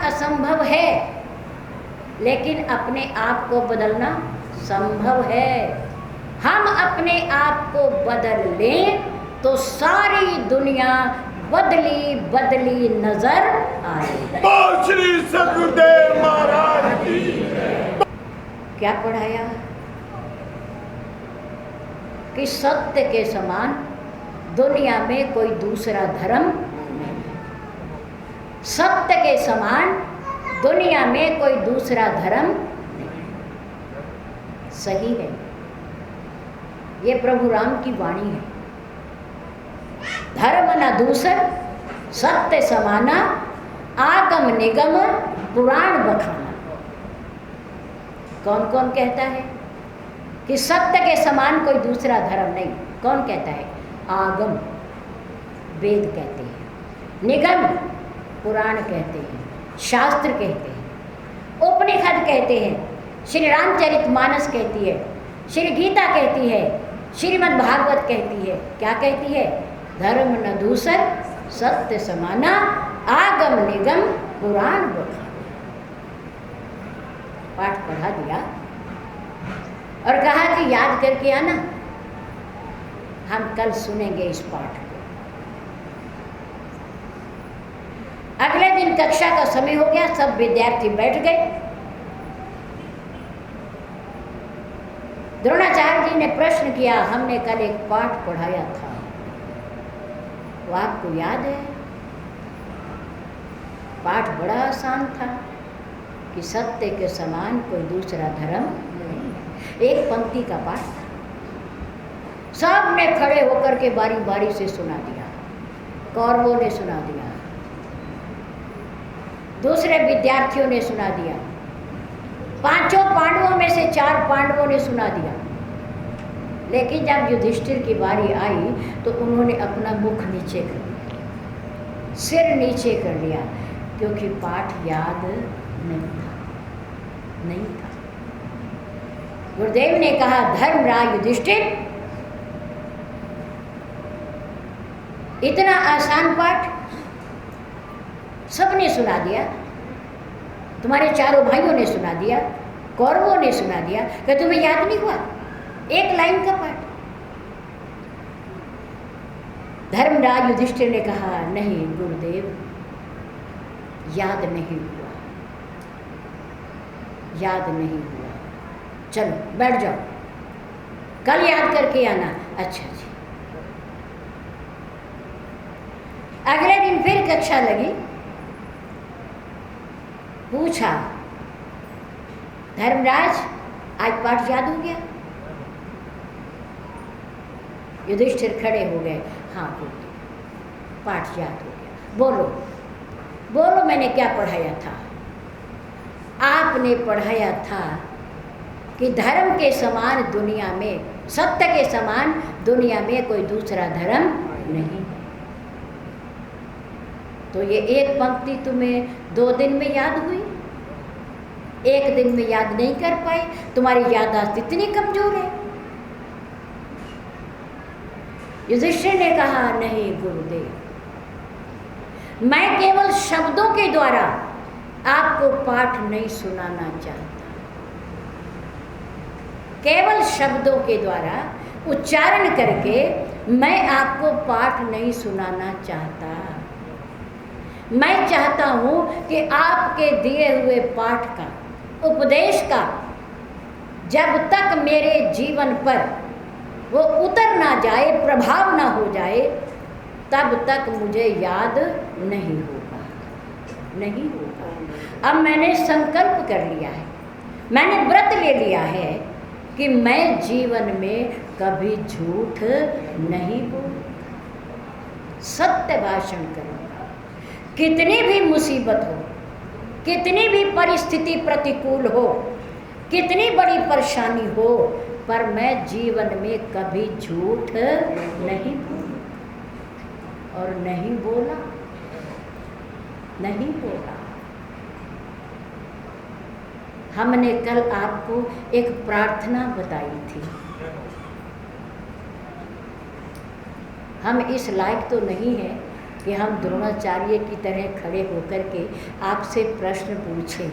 असंभव है, लेकिन अपने आप को बदलना संभव है। हम अपने आप को बदल लें तो सारी दुनिया बदली बदली नजर आए। श्री सदगुरुदेव महाराज की क्या पढ़ाया कि सत्य के समान दुनिया में कोई दूसरा धर्म नहीं। सत्य के समान दुनिया में कोई दूसरा धर्म नहीं। सही है, ये प्रभु राम की वाणी है। धर्म न दूसर सत्य समाना, आगम निगम पुराण बखाना। कौन कौन कहता है कि सत्य के समान कोई दूसरा धर्म नहीं? कौन कहता है? आगम वेद कहते हैं, निगम पुराण कहते हैं, शास्त्र कहते हैं, उपनिषद कहते हैं, श्री रामचरितमानस कहती है, श्री गीता कहती है, श्रीमद् भागवत कहती है। क्या कहती है? धर्म न दूसर सत्य समाना, आगम निगम पुराण बखाना। पाठ पढ़ा दिया और कहा कि याद करके आना, हम कल सुनेंगे इस पाठ को। अगले दिन कक्षा का समय हो गया, सब विद्यार्थी बैठ गए। द्रोणाचार्य जी ने प्रश्न किया, हमने कल एक पाठ पढ़ाया था, वो आपको याद है? पाठ बड़ा आसान था कि सत्य के समान कोई दूसरा धर्म नहीं। एक पंक्ति का पाठ था, सबने खड़े होकर के बारी बारी से सुना दिया। कौरवों ने सुना दिया, दूसरे विद्यार्थियों ने सुना दिया, पांचों पांडवों में से 4 पांडवों ने सुना दिया। लेकिन जब युधिष्ठिर की बारी आई तो उन्होंने अपना मुख नीचे कर लिया, सिर नीचे कर लिया, क्योंकि पाठ याद नहीं था। गुरुदेव ने कहा, धर्मराज युधिष्ठिर, इतना आसान पाठ सबने सुना दिया, तुम्हारे चारों भाइयों ने सुना दिया, कौरवों ने सुना दिया, क्या तुम्हें याद नहीं हुआ? एक लाइन का पाठ। धर्मराज युधिष्ठिर ने कहा, नहीं गुरुदेव, याद नहीं हुआ, याद नहीं हुआ, चलो बैठ जाओ, कल याद करके आना। अच्छा जी। अगले दिन फिर कक्षा लगी, पूछा, धर्मराज आज पाठ याद हो गया? युधिष्ठिर खड़े हो गए, हाँ बोलो, पाठ याद हो गया, बोलो बोलो मैंने क्या पढ़ाया था? आपने पढ़ाया था कि धर्म के समान दुनिया में, सत्य के समान दुनिया में कोई दूसरा धर्म नहीं। तो ये एक पंक्ति तुम्हें 2 दिन में याद हुई, 1 दिन में याद नहीं कर पाई, तुम्हारी याददाश्त इतनी कमजोर है। युधिष्ठिर ने कहा, नहीं गुरुदेव, मैं केवल शब्दों के द्वारा आपको पाठ नहीं सुनाना चाहता, केवल शब्दों के द्वारा उच्चारण करके मैं आपको पाठ नहीं सुनाना चाहता। मैं चाहता हूँ कि आपके दिए हुए पाठ का, उपदेश का जब तक मेरे जीवन पर वो उतर ना जाए, प्रभाव ना हो जाए, तब तक मुझे याद नहीं होगा, नहीं होगा। अब मैंने संकल्प कर लिया है, मैंने व्रत ले लिया है कि मैं जीवन में कभी झूठ नहीं बोलूँगा, सत्य भाषण करूँगा। कितनी भी मुसीबत हो, कितनी भी परिस्थिति प्रतिकूल हो, कितनी बड़ी परेशानी हो, पर मैं जीवन में कभी झूठ नहीं बोला, और नहीं बोला, नहीं बोला। हमने कल आपको एक प्रार्थना बताई थी। हम इस लायक तो नहीं हैं कि हम द्रोणाचार्य की तरह खड़े होकर के आपसे प्रश्न पूछें,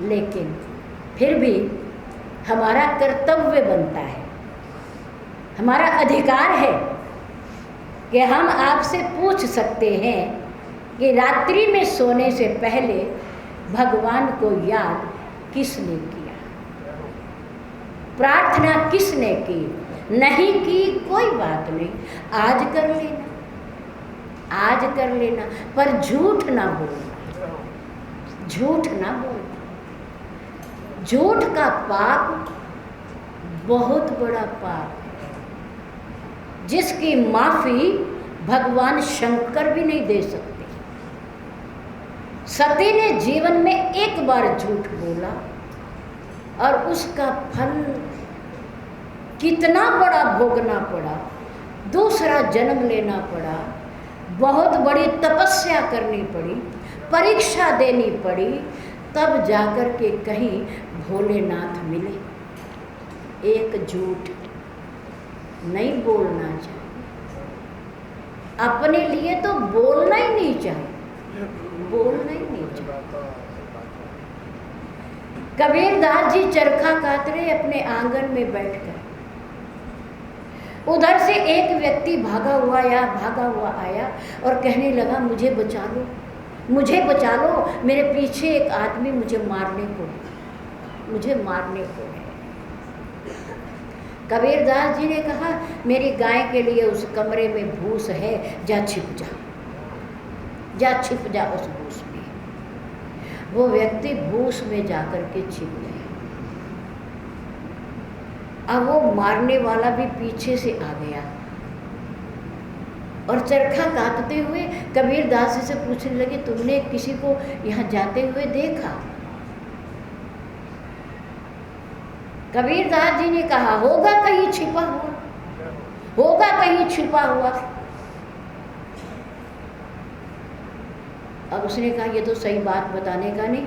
लेकिन फिर भी हमारा कर्तव्य बनता है, हमारा अधिकार है कि हम आपसे पूछ सकते हैं कि रात्रि में सोने से पहले भगवान को याद किसने किया, प्रार्थना किसने की। नहीं की कोई बात नहीं, आज कर लेना, आज कर लेना, पर झूठ ना बोलना, झूठ ना बोलना। झूठ का पाप बहुत बड़ा पाप है, जिसकी माफी भगवान शंकर भी नहीं दे सकते। सती ने जीवन में एक बार झूठ बोला और उसका फल कितना बड़ा भोगना पड़ा, दूसरा जन्म लेना पड़ा, बहुत बड़ी तपस्या करनी पड़ी, परीक्षा देनी पड़ी, तब जाकर के कहीं भोलेनाथ मिले। एक झूठ नहीं बोलना चाहिए, अपने लिए तो बोलना ही नहीं चाहिए, बोलना ही नहीं चाहिए। कबीरदास जी चरखा काट रहे अपने आंगन में बैठकर, उधर से एक व्यक्ति भागा हुआ आया और कहने लगा, मुझे बचा लो, मुझे बचा लो, मेरे पीछे एक आदमी मुझे मारने को है। कबीरदास जी ने कहा, मेरी गाय के लिए उस कमरे में भूस है, जा छिप जा उस भूस में। वो व्यक्ति भूस में जाकर के छिप गया। अब वो मारने वाला भी पीछे से आ गया और चरखा काटते हुए कबीरदास जी से पूछने लगे, तुमने किसी को यहाँ जाते हुए देखा? कबीरदास जी ने कहा, होगा कहीं छिपा हुआ। अब उसने कहा, ये तो सही बात बताने का नहीं,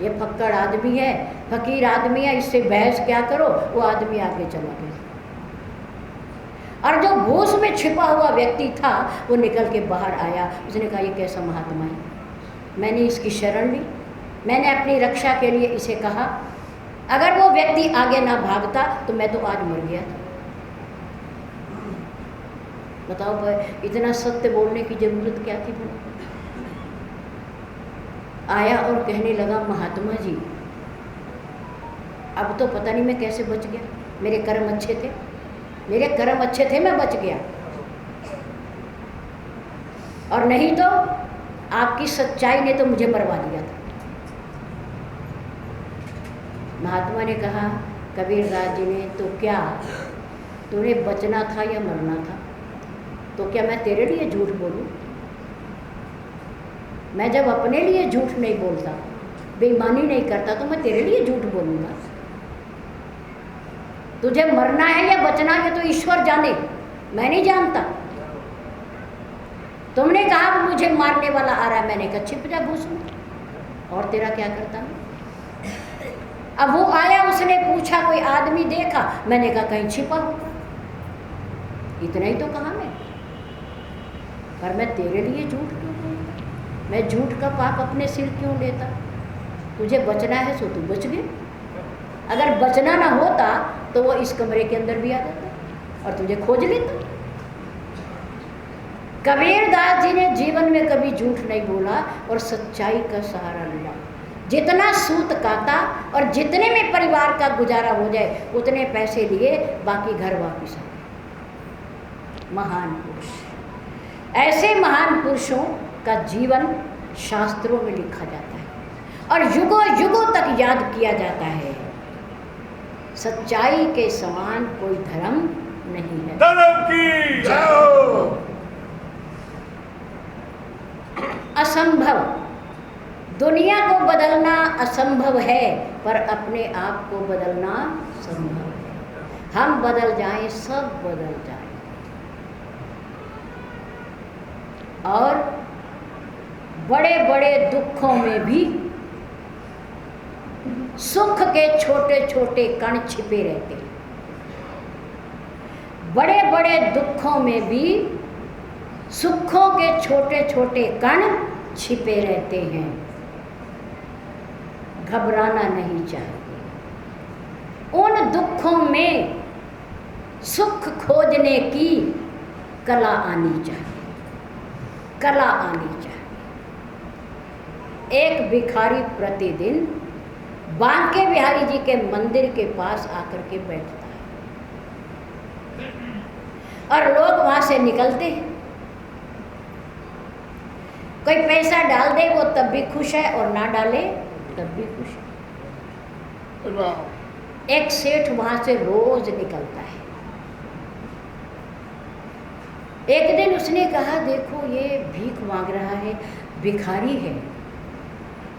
ये फक्कड़ आदमी है, फकीर आदमी है, इससे बहस क्या करो। वो आदमी आगे चला गया और जो भूस में छिपा हुआ व्यक्ति था वो निकल के बाहर आया। उसने कहा, ये कैसा महात्मा है, मैंने इसकी शरण ली, मैंने अपनी रक्षा के लिए इसे कहा, अगर वो व्यक्ति आगे ना भागता तो मैं तो आज मर गया था। बताओ भाई, इतना सत्य बोलने की जरूरत क्या थी? आया और कहने लगा, महात्मा जी, अब तो पता नहीं मैं कैसे बच गया, मेरे कर्म अच्छे थे, मैं बच गया, और नहीं तो आपकी सच्चाई ने तो मुझे मरवा दिया था। महात्मा ने कहा, कबीरदास जी ने, तो क्या तूने बचना था या मरना था? तो क्या मैं तेरे लिए झूठ बोलूं? मैं जब अपने लिए झूठ नहीं बोलता, बेईमानी नहीं करता, तो मैं तेरे लिए झूठ बोलूंगा? तुझे मरना है या बचना है तो ईश्वर जाने, मैं नहीं जानता। तुमने कहा मुझे मारने वाला आ रहा है, मैंने कहा छिप जा भूस में, और तेरा क्या करता मैं? अब वो आया, उसने पूछा कोई आदमी देखा, मैंने कहा कहीं छिपा होगा, इतना ही तो कहा मैं। पर मैं तेरे लिए झूठ क्यों बोलता? मैं झूठ का पाप अपने सिर क्यों लेता? तुझे बचना है सो तू बच गए, अगर बचना ना होता तो वो इस कमरे के अंदर भी आ जाता और तुझे खोज लेता। कबीरदास जी ने जीवन में कभी झूठ नहीं बोला और सच्चाई का सहारा लिया। जितना सूत काटा और जितने में परिवार का गुजारा हो जाए उतने पैसे लिए, बाकी घर वापिस आ गए। महान पुरुष, ऐसे महान पुरुषों का जीवन शास्त्रों में लिखा जाता है और युगों युगों तक याद किया जाता है। सच्चाई के समान कोई धर्म नहीं है। धर्म की जय हो। असंभव, दुनिया को बदलना असंभव है, पर अपने आप को बदलना संभव है। हम बदल जाएं, सब बदल जाएं। और बड़े बड़े दुखों में भी सुख के छोटे छोटे कण छिपे रहते हैं। बड़े बड़े दुखों में भी सुखों के छोटे छोटे कण छिपे रहते हैं। घबराना नहीं चाहिए। उन दुखों में सुख खोजने की कला आनी चाहिए, कला आनी चाहिए। एक भिखारी प्रतिदिन बांके बिहारी जी के मंदिर के पास आकर के बैठता है और लोग वहां से निकलते हैं। कोई पैसा डाल दे वो तब भी खुश है और ना डाले तब भी खुश है। एक सेठ वहां से रोज निकलता है। एक दिन उसने कहा, देखो ये भीख मांग रहा है, भिखारी है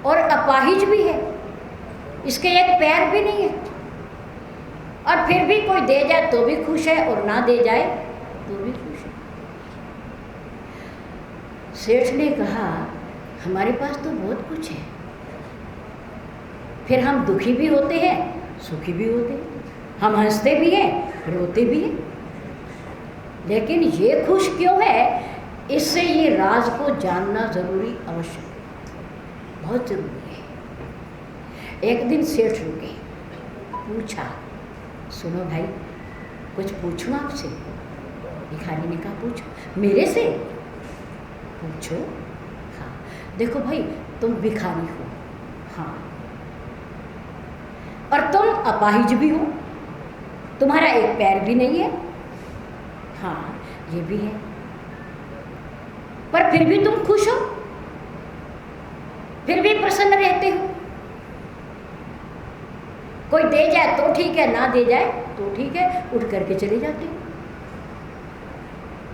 और अपाहिज भी है, इसके एक पैर भी नहीं है, और फिर भी कोई दे जाए तो भी खुश है और ना दे जाए तो भी खुश है। सेठ ने कहा, हमारे पास तो बहुत कुछ है, फिर हम दुखी भी होते हैं, सुखी भी होते हैं, हम हंसते भी हैं, रोते भी हैं, लेकिन ये खुश क्यों है? इससे ये राज को जानना जरूरी, आवश्यक है, बहुत जरूरी है। एक दिन सेठ रुके, पूछा, सुनो भाई, कुछ पूछूं आपसे? भिखारी ने कहा, पूछो। मेरे से? पूछो। हाँ, देखो भाई, तुम भिखारी हो, हाँ, और तुम अपाहिज भी हो, तुम्हारा एक पैर भी नहीं है, हाँ ये भी है, पर फिर भी तुम खुश हो, फिर भी प्रसन्न रहते हो। कोई दे जाए तो ठीक है, ना दे जाए तो ठीक है, उठ करके चले जाते हो।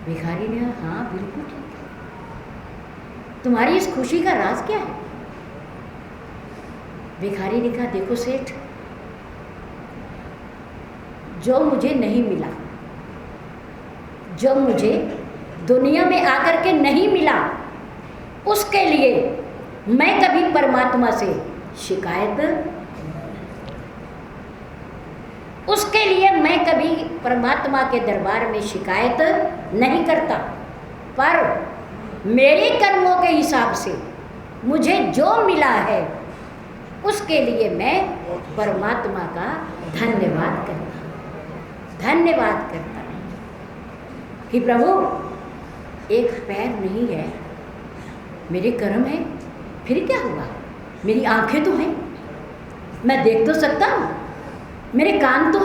भिखारी ने कहा, हाँ बिल्कुल ठीक है, तुम्हारी इस खुशी का राज क्या है? भिखारी ने कहा, देखो सेठ, जो मुझे नहीं मिला, जो मुझे दुनिया में आकर के नहीं मिला, उसके लिए मैं कभी परमात्मा से शिकायत, उसके लिए मैं कभी परमात्मा के दरबार में शिकायत नहीं करता, पर मेरे कर्मों के हिसाब से मुझे जो मिला है उसके लिए मैं परमात्मा का धन्यवाद करता हूँ, धन्यवाद करता हूँ कि प्रभु एक पैर नहीं है, मेरे कर्म है, फिर क्या हुआ? मेरी आंखें तो हैं, मैं देख तो सकता हूँ, मेरे कान तो